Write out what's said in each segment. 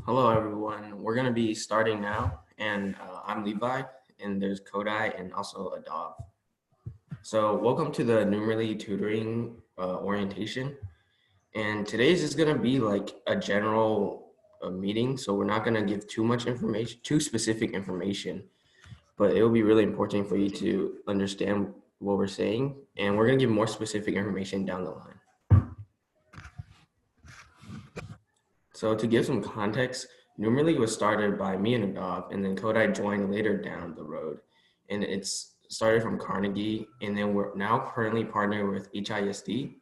Hello, everyone. We're going to be starting now, and I'm Levi, and there's Kodai and also Adov. So, welcome to the Numerly tutoring orientation. And today's is going to be like a general meeting, so we're not going to give too much information, too specific information, but it will be really important for you to understand what we're saying, and we're going to give more specific information down the line. So to give some context, Numerly was started by me and Adov, and then Kodai joined later down the road. And it's started from Carnegie, and then we're now currently partnered with HISD.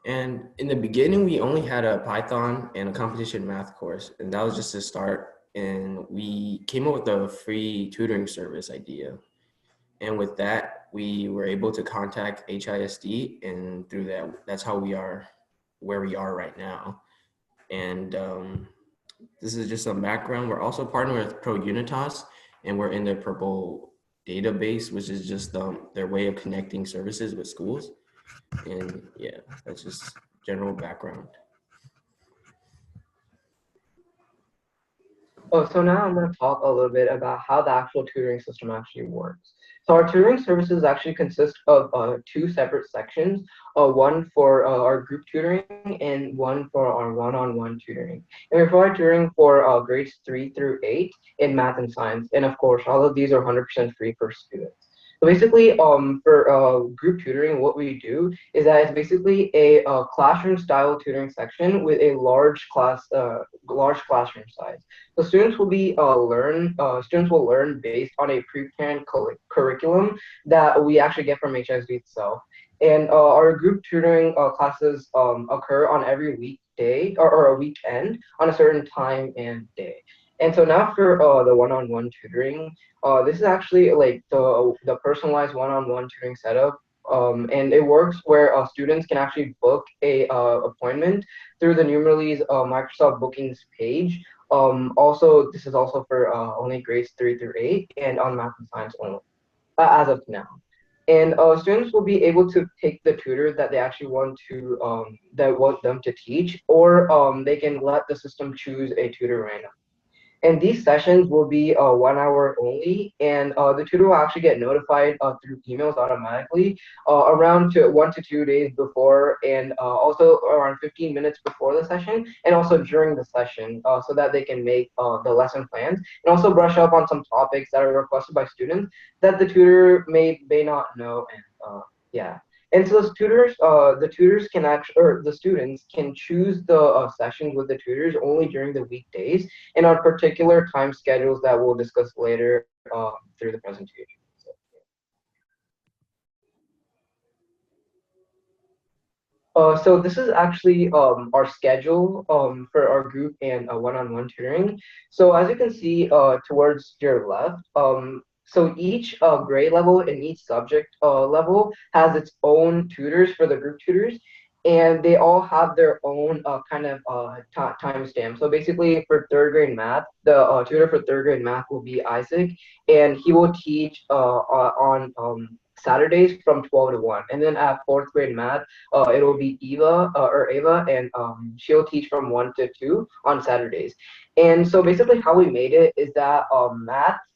And in the beginning, we only had a Python and a competition math course, and that was just a start. And we came up with a free tutoring service idea. And with that, we were able to contact HISD, and through that, that's how we are where we are right now. And this is just some background. We're also partnered with Pro Unitas, and we're in their Purple database, which is just their way of connecting services with schools. And yeah, that's just general background. So now I'm going to talk a little bit about how the actual tutoring system actually works. So our tutoring services actually consist of two separate sections, one for our group tutoring and one for our one-on-one tutoring. And we provide tutoring for grades 3 through 8 in math and science. And of course, all of these are 100% free for students. So basically, for group tutoring, what we do is that it's basically a classroom-style tutoring section with a large classroom size. So students will learn based on a pre-planned curriculum that we actually get from HSD itself. And our group tutoring classes occur on every weekday or a weekend on a certain time and day. And so now for the one-on-one tutoring, this is actually like the personalized one-on-one tutoring setup. And it works where students can actually book a appointment through the Numerly's Microsoft Bookings page. Also, this is also for only grades 3 through 8 and on math and science only, as of now. And students will be able to pick the tutor that they actually want them to teach, or they can let the system choose a tutor randomly. And these sessions will be 1 hour only, and the tutor will actually get notified through emails automatically around 1 to 2 days before, and also around 15 minutes before the session, and also during the session, so that they can make the lesson plans and also brush up on some topics that are requested by students that the tutor may not know. And yeah. And so the tutors can actually, or the students can choose the sessions with the tutors only during the weekdays and on particular time schedules that we'll discuss later through the presentation. So this is actually our schedule for our group and one-on-one tutoring. So as you can see towards your left, so each grade level and each subject level has its own tutors for the group tutors, and they all have their own kind of timestamp. So basically, for third grade math, the tutor for third grade math will be Isaac, and he will teach on Saturdays from 12 to 1. And then at fourth grade math, it'll be Ava, and she'll teach from 1 to 2 on Saturdays. And so basically, how we made it is that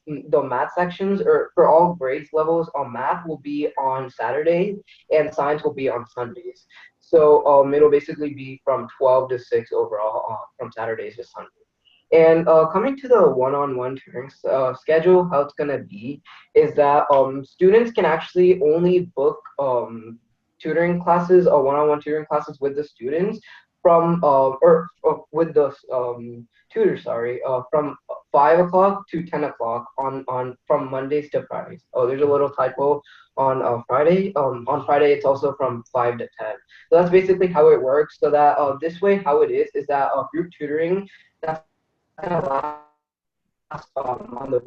the math sections, or for all grades levels on math, will be on Saturdays, and science will be on Sundays. So it'll basically be from 12 to 6 overall from Saturdays to Sundays. And coming to the one-on-one tutoring schedule, how it's gonna be is that students can actually only book tutoring classes or one-on-one tutoring classes with the students from with the tutor, sorry, from 5 o'clock to 10 o'clock on from Mondays to Fridays. Oh, there's a little typo on Friday. On Friday it's also from 5 to 10. So that's basically how it works. So that this way, how it is that group tutoring that's gonna last on the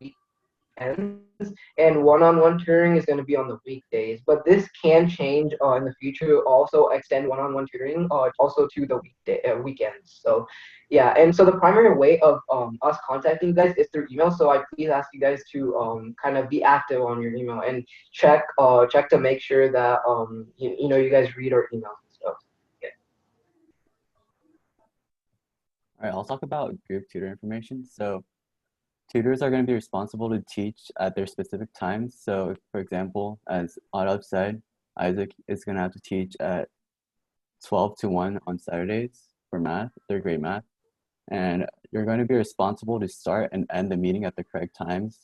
weekends, and one-on-one tutoring is going to be on the weekdays. But this can change in the future to also extend one-on-one tutoring also to the weekends. So yeah, and so the primary way of us contacting you guys is through email. So I please ask you guys to kind of be active on your email and check to make sure that you guys read our emails and stuff. Yeah. All right, I'll talk about group tutor information. So tutors are going to be responsible to teach at their specific times. So for example, as Audub said, Isaac is going to have to teach at 12 to 1 on Saturdays for math, third grade math. And you're going to be responsible to start and end the meeting at the correct times.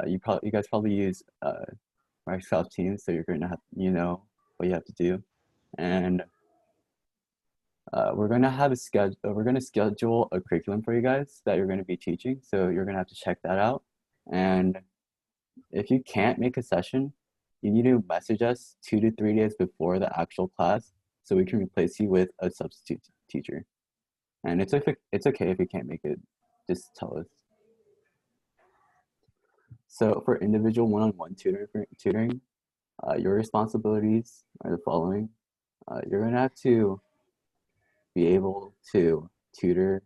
You guys probably use Microsoft Teams, so you're going to have, what you have to do. And we're going to have a schedule. We're going to schedule a curriculum for you guys that you're going to be teaching. So you're going to have to check that out. And if you can't make a session, you need to message us 2 to 3 days before the actual class so we can replace you with a substitute teacher. And it's okay if you can't make it. Just tell us. So for individual one-on-one tutoring, your responsibilities are the following. You're going to have to be able to tutor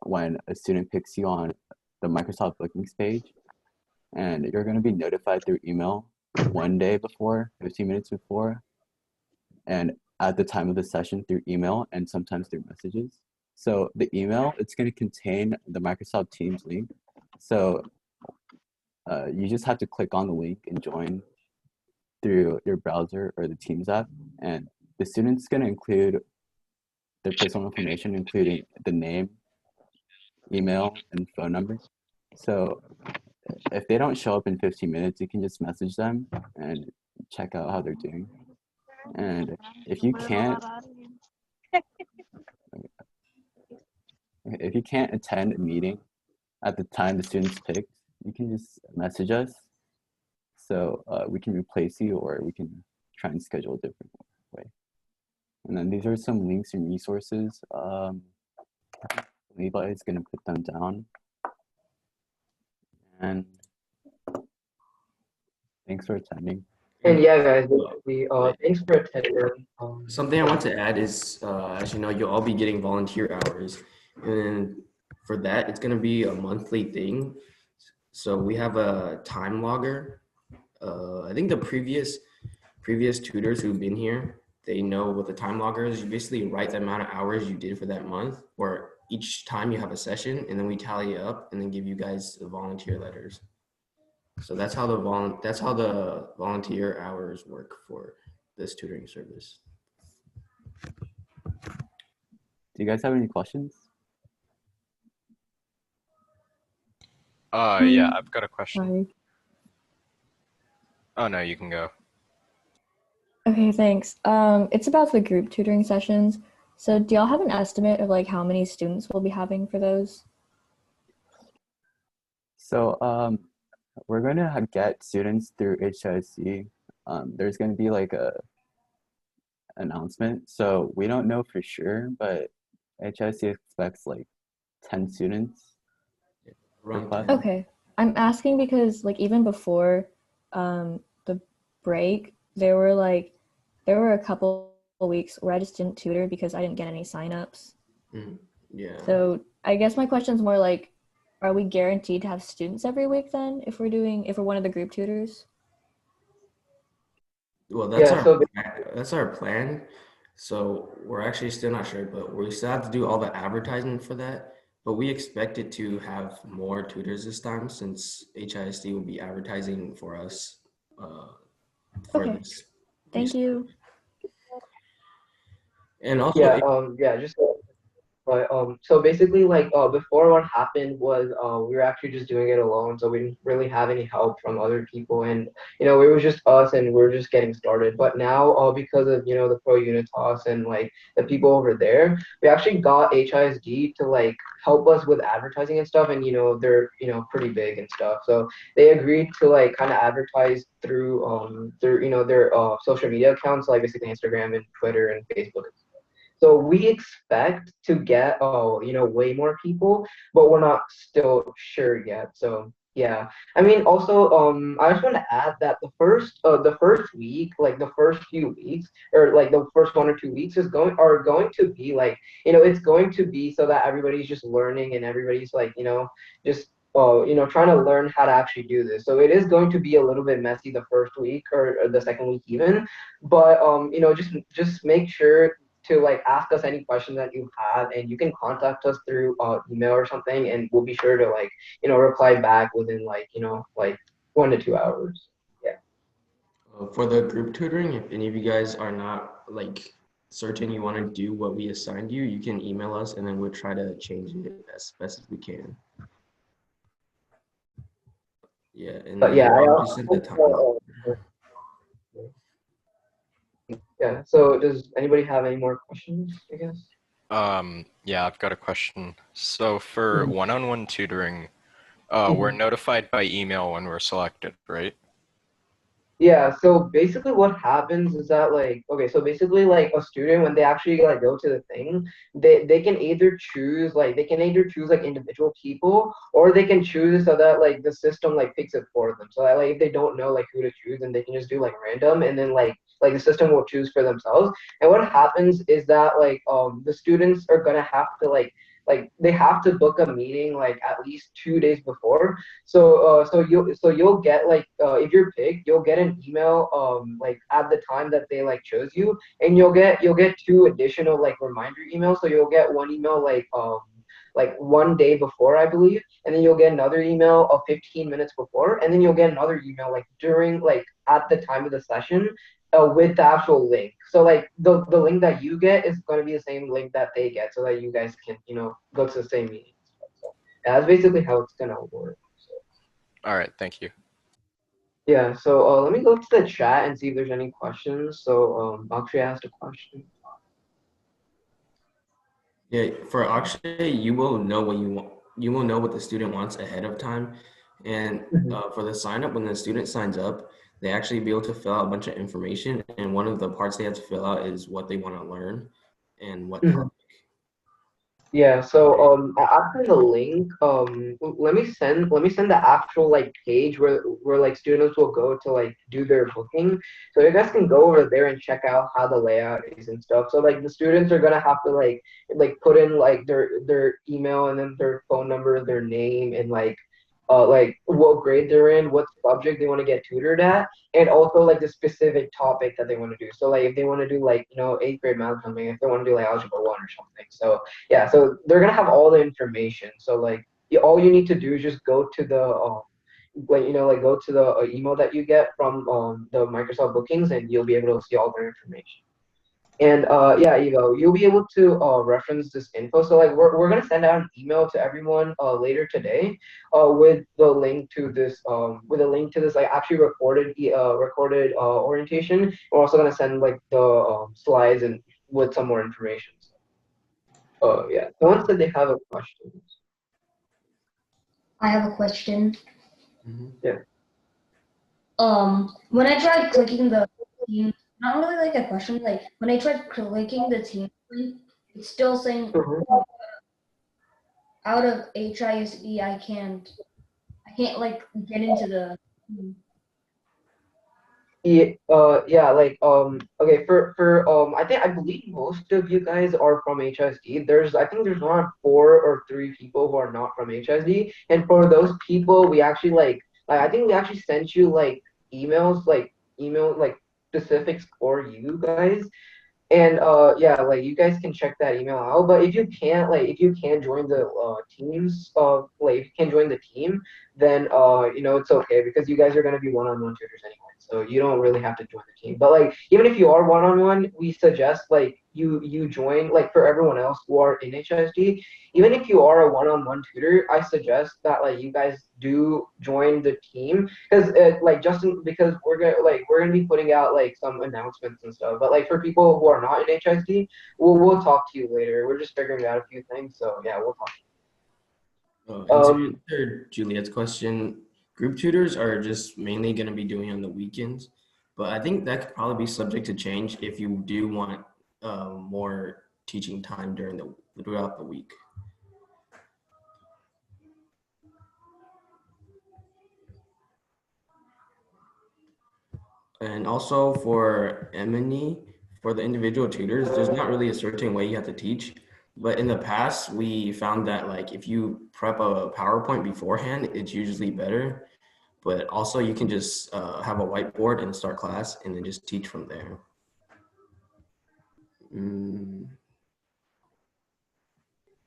when a student picks you on the Microsoft Bookings page, and you're going to be notified through email 1 day before, 15 minutes before, and at the time of the session through email and sometimes through messages. So the email, it's going to contain the Microsoft Teams link. So you just have to click on the link and join through your browser or the Teams app. And the student's going to include their personal information, including the name, email, and phone number. So if they don't show up in 15 minutes, you can just message them and check out how they're doing. And if you can't attend a meeting at the time the student's picked, you can just message us so we can replace you, or we can try and schedule a different way. And then these are some links and resources. Levi is going to put them down. And thanks for attending. And yeah, guys, thanks for attending. Something I want to add is, as you know, you'll all be getting volunteer hours. And for that, it's going to be a monthly thing. So we have a time logger. I think the previous tutors who've been here, they know what the time logger is. You basically write the amount of hours you did for that month, or each time you have a session, and then we tally it up and then give you guys the volunteer letters. So that's how the volunteer hours work for this tutoring service. Do you guys have any questions? Yeah, I've got a question. Sorry. Oh no, you can go. Okay, thanks. It's about the group tutoring sessions. So do y'all have an estimate of like how many students we'll be having for those? So we're going to get students through HIC. There's going to be like a announcement. So we don't know for sure, but HIC expects like 10 students. Okay. I'm asking because like even before the break, there were a couple of weeks where I just didn't tutor because I didn't get any signups. Yeah. So I guess my question is more like, are we guaranteed to have students every week then if we're one of the group tutors? Well, that's our plan. So we're actually still not sure, but we still have to do all the advertisement for that. But we expected to have more tutors this time since HISD will be advertising for us for Okay. this. Thank you. And also, so basically, like before, what happened was we were actually just doing it alone, so we didn't really have any help from other people, and it was just us, and we are just getting started. But now, because of the Pro Unitas and like the people over there, we actually got HISD to like help us with advertising and stuff, and they're pretty big and stuff, so they agreed to like kind of advertise through their social media accounts, like basically Instagram and Twitter and Facebook. So we expect to get way more people, but we're not still sure yet. So yeah, I mean also I just want to add that the first week, like the first few weeks, or like the first 1 or 2 weeks are going to be like it's going to be so that everybody's just learning and everybody's like just trying to learn how to actually do this. So it is going to be a little bit messy the first week or the second week even, but just make sure to like ask us any questions that you have, and you can contact us through email or something, and we'll be sure to like reply back within like like 1 to 2 hours. Yeah. For the group tutoring, if any of you guys are not like certain you want to do what we assigned you, you can email us and then we'll try to change it as best as we can. Yeah, and But then yeah, I I'll just send the time. also, yeah. So does anybody have any more questions, I guess? Yeah, I've got a question. So for Mhm. one-on-one tutoring, we're Mhm. notified by email when we're selected, right? Yeah, so basically what happens is that like okay, so basically like a student when they actually like go to the thing, they can either choose like individual people, or they can choose so that like the system like picks it for them. So that like if they don't know like who to choose, then they can just do like random, and then like the system will choose for themselves. And what happens is that like the students are gonna have to like they have to book a meeting like at least 2 days before. So you'll get like if you're picked, you'll get an email like at the time that they like chose you, and you'll get two additional like reminder emails. So you'll get one email like 1 day before, I believe, and then you'll get another email of 15 minutes before, and then you'll get another email like during like at the time of the session with the actual link. So like the link that you get is going to be the same link that they get, so that you guys can go to the same meeting. So that's basically how it's gonna work. So. All right, thank you. Yeah, so let me go to the chat and see if there's any questions. So Akshay asked a question. Yeah, for Akshay, you will know what you want. You will know what the student wants ahead of time. And Mhm. for the sign up, when the student signs up, they actually be able to fill out a bunch of information. And one of the parts they have to fill out is what they want to learn and what Mhm. topic. Yeah, so after the link, let me send the actual like page where like students will go to like do their booking. So you guys can go over there and check out how the layout is and stuff. So like the students are gonna have to like put in like their email and then their phone number, their name, and like what grade they're in, what subject they want to get tutored at, and also like the specific topic that they want to do. So like if they want to do like eighth grade math or something, if they want to do like algebra 1 or something. So yeah, so they're gonna have all the information. So like all you need to do is just go to the like go to the email that you get from the Microsoft bookings, and you'll be able to see all their information. And yeah, Evo, you'll be able to reference this info. So like we're gonna send out an email to everyone later today with the link to this like actually recorded orientation. We're also gonna send like the slides and with some more information. Yeah. Someone said they have a question. I have a question. Mhm. Yeah. When I tried clicking the team, not really like a question, like when I tried clicking the team, it's still saying Mhm. out of HISD, I can't like get into the team. Yeah, like okay, for I believe most of you guys are from HSD. I think there's around 4 or 3 people who are not from HSD, and for those people, we actually like I think we actually sent you like email like specifics for you guys. And yeah, like you guys can check that email out. But if you can't join the teams, like if you can't join the team, then it's okay, because you guys are gonna be one-on-one tutors anyway. So you don't really have to join the team. But like even if you are one-on-one, we suggest like you join, like for everyone else who are in HISD, even if you are a one-on-one tutor, I suggest that like you guys do join the team, because because we're gonna be putting out like some announcements and stuff. But like for people who are not in HISD, we'll talk to you later. We're just figuring out a few things. So yeah, we'll talk. And to Um, answer Juliet's question, group tutors are just mainly going to be doing on the weekends, but I think that could probably be subject to change if you do want more teaching time throughout the week. And also for M&E, for the individual tutors, there's not really a certain way you have to teach. But in the past, we found that like if you prep a PowerPoint beforehand, it's usually better. But also you can just have a whiteboard and start class and then just teach from there. Mm,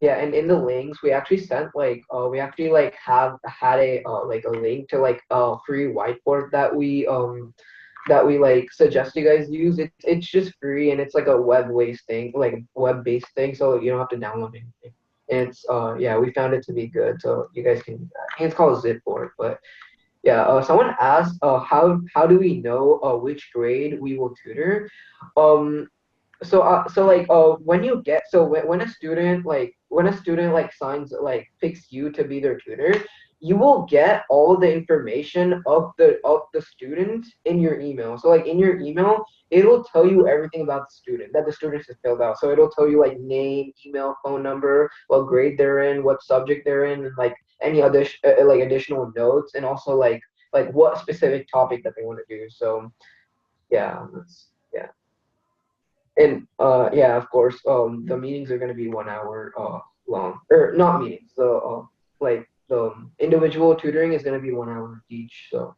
Yeah, and in the links we actually sent like we actually like have had a like a link to like a free whiteboard that we like suggest you guys use. It's just free and it's like a web-based thing, like web-based thing, so you don't have to download anything. And it's yeah, we found it to be good, so you guys can use that. I think it's called Zipboard, but yeah. Someone asked, how do we know which grade we will tutor? Um, so like when you get so when a student like signs like picks you to be their tutor, you will get all the information of the student in your email. So like in your email, it'll tell you everything about the student that the student has filled out. So it'll tell you like name, email, phone number, what grade they're in, what subject they're in, and like any other like additional notes, and also like what specific topic that they want to do. So yeah, yeah. And yeah, of course, the meetings are going to be 1 hour long, or not meetings. The like the individual tutoring is going to be 1 hour each. So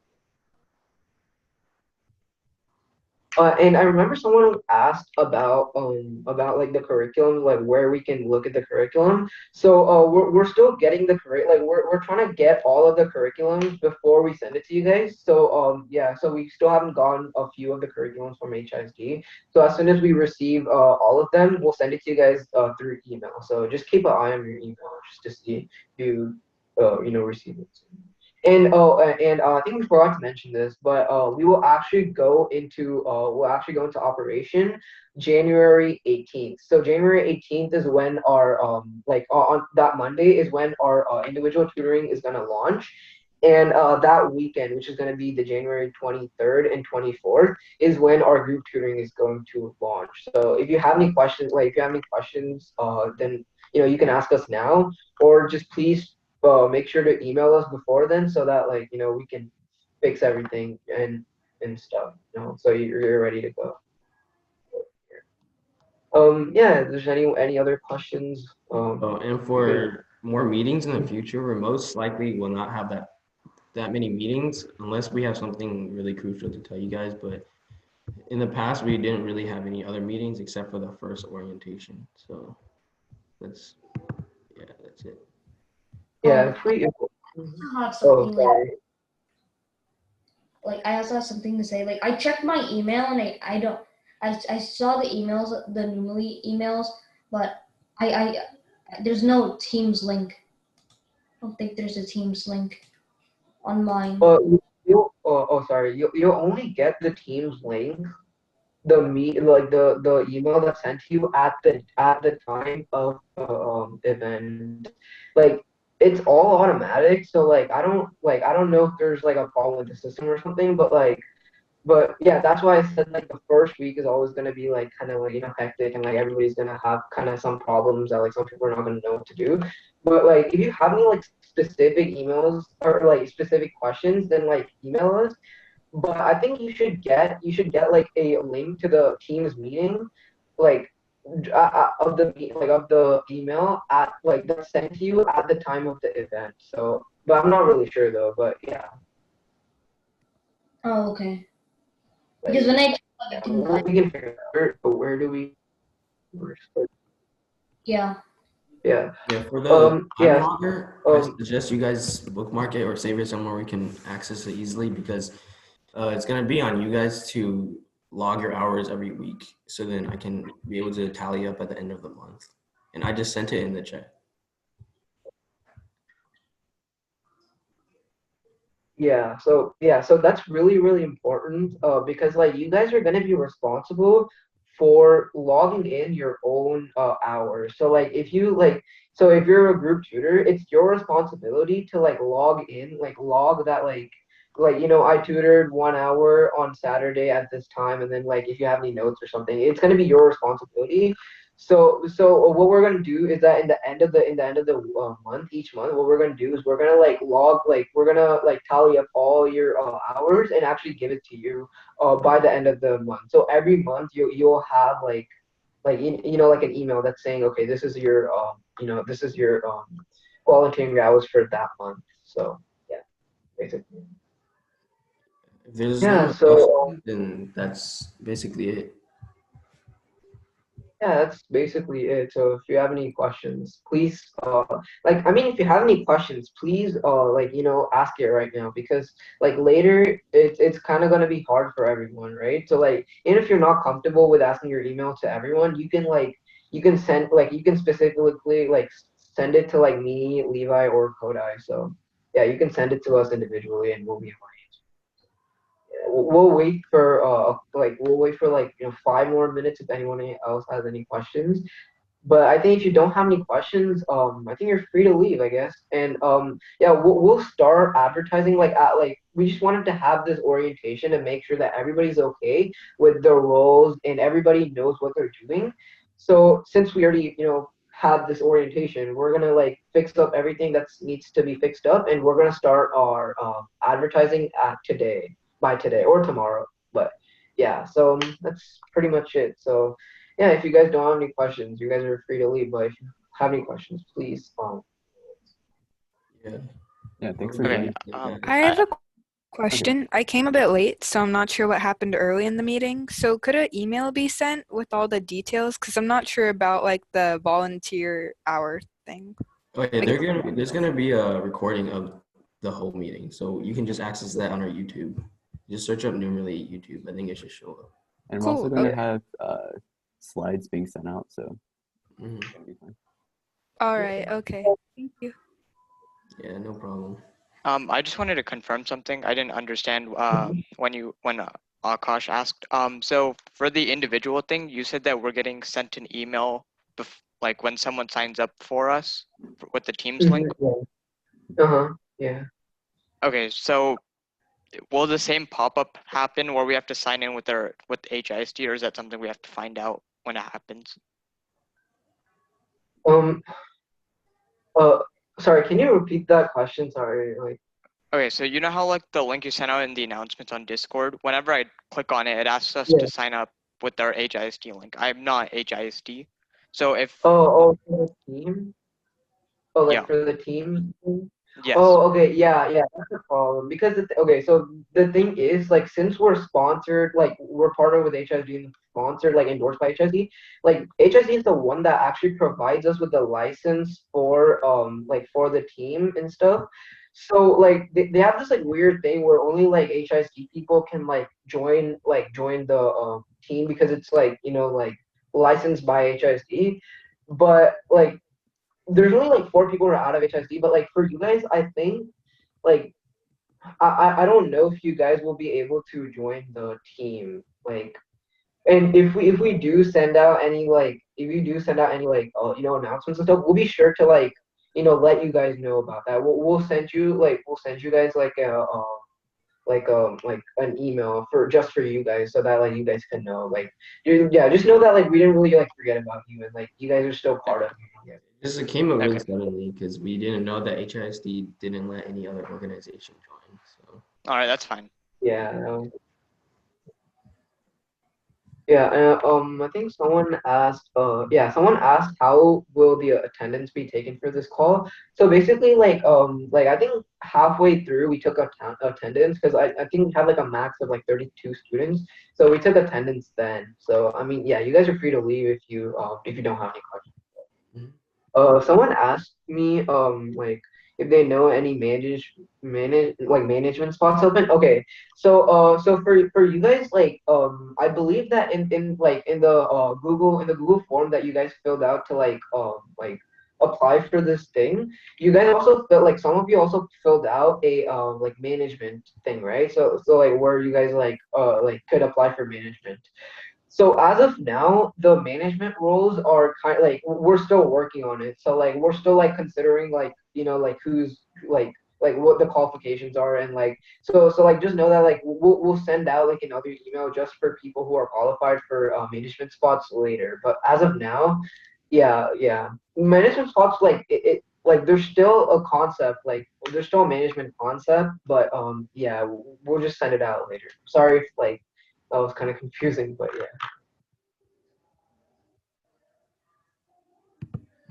and I remember someone asked about like the curriculum, like where we can look at the curriculum. So we're still getting the like we're trying to get all of the curriculums before we send it to you guys. So yeah, so we still haven't gotten a few of the curriculums from HISD. So as soon as we receive all of them, we'll send it to you guys through email. So just keep an eye on your email just to see if you receive it. And I think we forgot to mention this, but we will actually go into operation January 18th. So January 18th is when our like on that Monday is when our individual tutoring is gonna launch. And that weekend, which is going to be the January 23rd and 24th, is when our group tutoring is going to launch. So if you have any questions, then you can ask us now, or just please make sure to email us before then so that we can fix everything and stuff, so you're ready to go. Yeah, if there's any other questions, oh, and for more meetings in the future, we most likely will not have that many meetings unless we have something really crucial to tell you guys. But in the past, we didn't really have any other meetings except for the first orientation. So that's it. yeah, it's pretty Have oh something sorry. like I also have something to say. Like I checked my email and I saw the emails, the Numerly emails, but I there's no Teams link. I don't think there's a Teams link on mine. Sorry, you'll only get the Teams link, the email that's sent to you at the time of the event. Like it's all automatic, so I don't know if there's like a problem with the system or something, but yeah, that's why I said like the first week is always gonna be like kind of like hectic, and like everybody's gonna have kind of some problems that like some people are not gonna know what to do. But like if you have any like specific emails or like specific questions, then like email us. But I think you should get like a link to the Teams meeting, like of the email at like that's sent to you at the time of the event. So, but I'm not really sure though. But yeah, Oh, okay. like, Because when I checked yeah, the Teams, we can figure it out. But where do we? yeah. Yeah. Yeah, for the time Yeah. logger, I suggest you guys bookmark it or save it somewhere we can access it easily, because it's gonna be on you guys to log your hours every week, so then I can be able to tally up at the end of the month. And I just sent it in the chat. So that's really really important because like you guys are going to be responsible for logging in your own hours. So like if you're a group tutor, it's your responsibility to like log in, like log that I tutored 1 hour on Saturday at this time, and then like if you have any notes or something, it's going to be your responsibility. So what we're gonna do is that in the end of the month, each month, what we're gonna do is we're gonna like log, like we're gonna like tally up all your hours and actually give it to you by the end of the month. So every month you'll have like an email that's saying, okay, this is your volunteering hours for that month. So yeah, basically. If there's no Yeah. more So questions, then that's basically it. yeah, that's basically it. So if you have any questions, please, like, I mean, if you have any questions, please, like, ask it right now because, like, later it's kind of gonna be hard for everyone, right? So, like, even if you're not comfortable with asking your email to everyone, you can specifically like send it to like me, Levi, or Kodai. So, yeah, you can send it to us individually, and we'll be we'll wait for like 5 more minutes if anyone else has any questions. But I think if you don't have any questions, I think you're free to leave, I guess. And yeah, we'll start advertising we just wanted to have this orientation to make sure that everybody's okay with their roles and everybody knows what they're doing. So since we already had this orientation, we're gonna like fix up everything that needs to be fixed up, and we're gonna start our advertising at by today or tomorrow. But yeah, so that's pretty much it. So yeah, if you guys don't have any questions, you guys are free to leave. But if you have any questions, please. Yeah. Yeah, thanks for Okay. joining. I have a question. I came a bit late, so I'm not sure what happened early in the meeting. So could an email be sent with all the details? Because I'm not sure about like the volunteer hour thing. Oh yeah, there's gonna be a recording of the whole meeting, so you can just access that on our YouTube. Just search up Numerly YouTube. I think it should show up. And we're Cool, also going to okay. have slides being sent out, so Mhm. it's gonna be fun. All right, okay. Thank you. Yeah, no problem. I just wanted to confirm something. I didn't understand when Akash asked. So for the individual thing, you said that we're getting sent an email like when someone signs up for us with the Teams link. Yeah. Okay, so will the same pop-up happen where we have to sign in with HISD, or is that something we have to find out when it happens? Uh, sorry, can you repeat that question? Sorry, like. Okay, so you know how like the link you sent out in the announcements on Discord, whenever I click on it, it asks us Yeah. to sign up with our HISD link. I'm not HISD. So if Oh, for the team? Oh, like yeah, for the team? yes. Oh, okay, yeah, that's the problem. Because okay, so the thing is, like, since we're sponsored, like, we're partnered with HISD and sponsored, like, endorsed by HISD, like, HISD is the one that actually provides us with the license for, like, for the team and stuff. So, like, they have this, like, weird thing where only, like, HISD people can, like, join the team because it's, like, like, licensed by HISD. But, like, there's only like 4 people who are out of HSD, but like for you guys, I think like I don't know if you guys will be able to join the team. Like, and if we do send out any like if you do send out any like announcements and stuff, we'll be sure to like let you guys know about that. We'll send you guys like an email for you guys so that like you guys can know just know that like we didn't really like forget about you and like you guys are still part of it. Yeah. It came up really Okay. suddenly because we didn't know that HISD didn't let any other organization join. So All right, that's fine. Yeah. I think someone asked, someone asked how will the attendance be taken for this call? So basically, like I think halfway through we took attendance because I think we had like a max of like 32 students, so we took attendance then. So I mean, yeah, you guys are free to leave if you don't have any questions. Someone asked me like if they know any management spots open. Okay, so for you guys I believe that in the Google form that you guys filled out to like apply for this thing, you guys also felt like some of you also filled out a like management thing, right? So like where you guys like could apply for management. So as of now, the management roles are kind of like we're still working on it. So like we're still like considering like like who's like what the qualifications are and like so like just know that like we'll send out like another email just for people who are qualified for management spots later. But as of now, yeah, management spots like there's still a concept like there's still a management concept, but yeah, we'll just send it out later. Sorry if like that was kind of confusing, but yeah.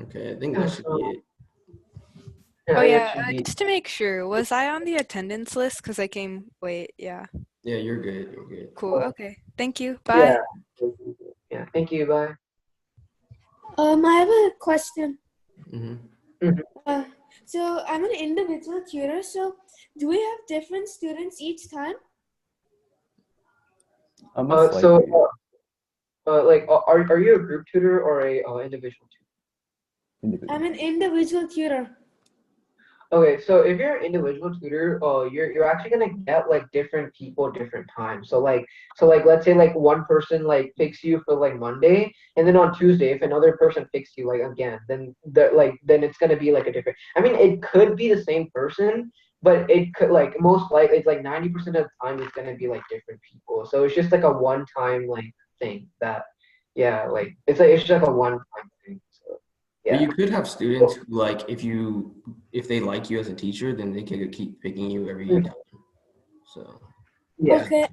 okay, I think that should be it. Oh It yeah, should be. just to make sure, was I on the attendance list? Because I came late, yeah. Yeah, you're good. You're good. Cool, okay. Thank you, Yeah. bye. Yeah. Thank you. Bye. I have a question. Mm-hmm. So I'm an individual tutor. So do we have different students each time? Most So, likely. like, are you a group tutor or a individual tutor? Individual. I'm an individual tutor. Okay, so if you're an individual tutor, you're actually gonna get like different people different times. So like let's say like one person like picks you for like Monday, and then on Tuesday, if another person picks you like again, then it's gonna be like a different. I mean, it could be the same person, but it could like most likely it's like 90% of the time it's gonna be like different people. So it's just like a one time like thing that, yeah, like it's just like a one time thing. So But yeah. you could have students who like if they like you as a teacher, then they could keep picking you every time. So Yeah. Okay.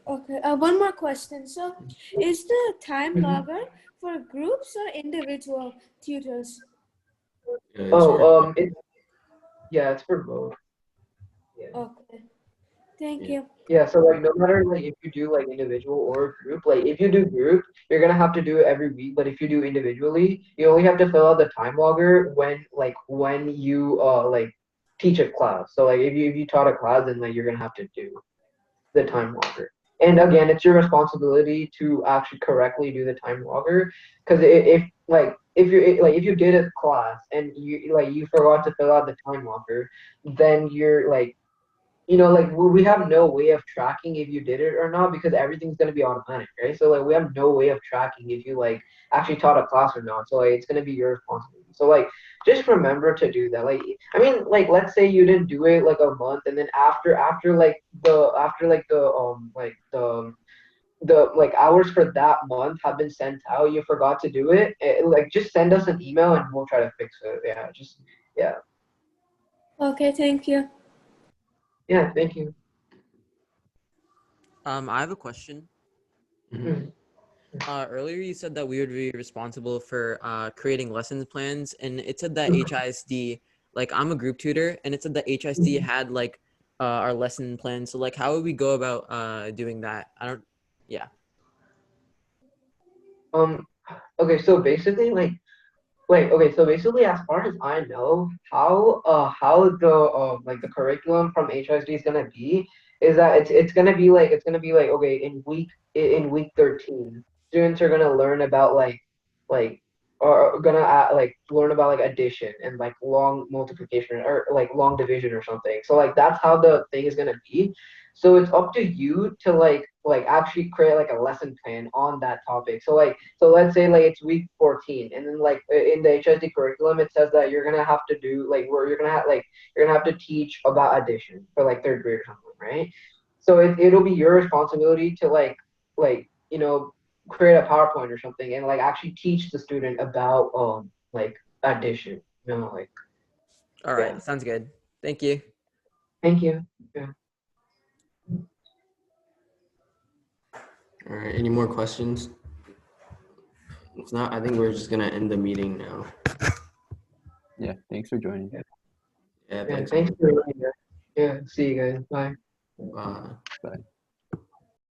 Okay. One more question. So, is the time logger for groups or individual tutors? it's for It's for both. Yeah. Okay. Thank yeah. you. Yeah, so like no matter like if you do like individual or group, like if you do group, you're gonna have to do it every week. But if you do individually, you only have to fill out the time logger when you like teach a class. So like if you taught a class, then like you're gonna have to do the time logger. And again, it's your responsibility to actually correctly do the time logger, because if you did a class and you forgot to fill out the time logger, then you're like, like we have no way of tracking if you did it or not, because everything's going to be automatic, right? So like we have no way of tracking if you like actually taught a class or not. So like it's going to be your responsibility. So like just remember to do that. Like I mean, like let's say you didn't do it like a month, and then after like hours for that month have been sent out, you forgot to do it, like just send us an email and we'll try to fix it. Yeah. Okay. Thank you. Yeah, thank you. I have a question. Mhm. Earlier you said that we would be responsible for creating lessons plans, and it said that HISD, like I'm a group tutor, and it said that HISD had like our lesson plan. So like, how would we go about doing that? Yeah. Okay, so basically as far as I know, how the curriculum from HSD is gonna be is that it's gonna be like okay, in week 13, students are gonna learn about like are gonna like learn about like addition and like long multiplication or like long division or something. So like that's how the thing is gonna be. So it's up to you to like actually create like a lesson plan on that topic. So let's say like it's week 14, and then like in the HSD curriculum it says that you're gonna have to do like where you're gonna have to teach about addition for like third grade or something, right? So it'll be your responsibility to like create a PowerPoint or something and like actually teach the student about like addition. Like All yeah. right. Sounds good. Thank you. Thank you. Yeah. All right. Any more questions? If not, I think we're just gonna end the meeting now. Yeah, thanks for joining. Yeah. Yeah, Thanks. thanks for joining us. Yeah, see you guys. Bye. Bye. Bye.